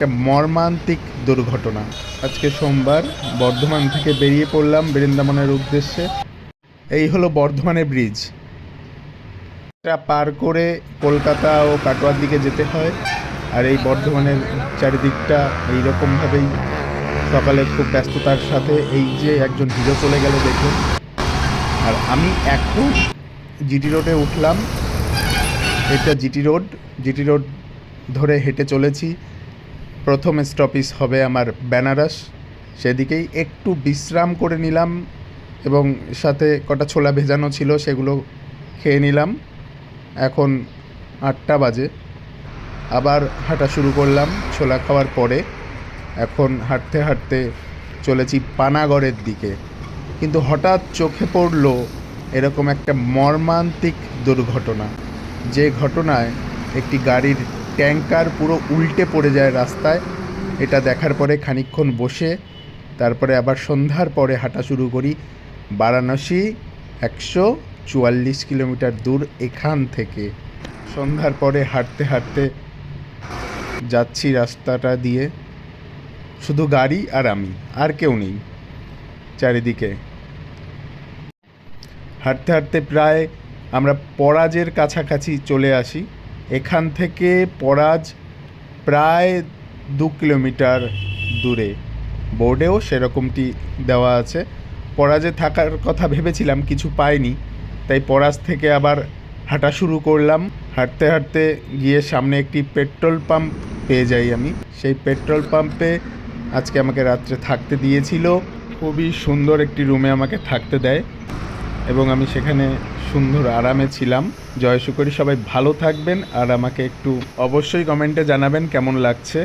একটা মর্মান্তিক দুর্ঘটনা। আজকে সোমবার বর্ধমান থেকে বেরিয়ে পড়লাম বৃন্দাবনের উদ্দেশ্যে। এই হলো বর্ধমানের ব্রিজ। এটা পার করে কলকাতা ও কাটোয়ার দিকে যেতে হয়। আর এই বর্ধমানের চারিদিকটা এইরকমভাবেই সকালে খুব ব্যস্ততার সাথে এই যে একজন হিরো চলে গেল দেখে। আর আমি এখন জিটি রোডে উঠলাম। এটা জিটি রোড ধরে হেঁটে চলেছি। প্রথম স্টপেজ হবে আমার বেনারস, সেদিকেই একটু বিশ্রাম করে নিলাম এবং সাথে কটা ছোলা ভেজানো ছিল সেগুলো খেয়ে নিলাম। এখন 8টা বাজে, আবার হাঁটা শুরু করলাম ছোলা খাওয়ার পরে। এখন হাঁটতে হাঁটতে চলেছি পানাগড়ের দিকে, কিন্তু হঠাৎ চোখে পড়ল এরকম একটা মর্মান্তিক দুর্ঘটনা, যে ঘটনায় একটি গাড়ির ট্যাঙ্কার পুরো উল্টে পড়ে যায় রাস্তায়। এটা দেখার পরে খানিকক্ষণ বসে তারপরে আবার সন্ধ্যার পরে হাঁটা শুরু করি। বারাণসী 144 কিলোমিটার দূর এখান থেকে। সন্ধ্যার পরে হাঁটতে হাঁটতে যাচ্ছি রাস্তাটা দিয়ে, শুধু গাড়ি আর আমি, আর কেউ নেই চারিদিকে। হাঁটতে হাঁটতে প্রায় আমরা পরাজের কাছাকাছি চলে আসি। এখান থেকে পরাজ প্রায় 2 কিলোমিটার দূরে, বোর্ডেও সেরকমটি দেওয়া আছে। পরাজে থাকার কথা ভেবেছিলাম, কিছু পাইনি, তাই পরাজ থেকে আবার হাঁটা শুরু করলাম। হাঁটতে হাঁটতে গিয়ে সামনে একটি পেট্রোল পাম্প পেয়ে যাই আমি। সেই পেট্রোল পাম্পে আজকে আমাকে রাত্রে থাকতে দিয়েছিল। খুবই সুন্দর একটি রুমে আমাকে থাকতে দেয় এবং আমি সেখানে সুন্দর আরামে ছিলাম। জয় শুকরি, সবাই ভালো থাকবেন আর আমাকে একটু অবশ্যই কমেন্টে জানাবেন কেমন লাগছে।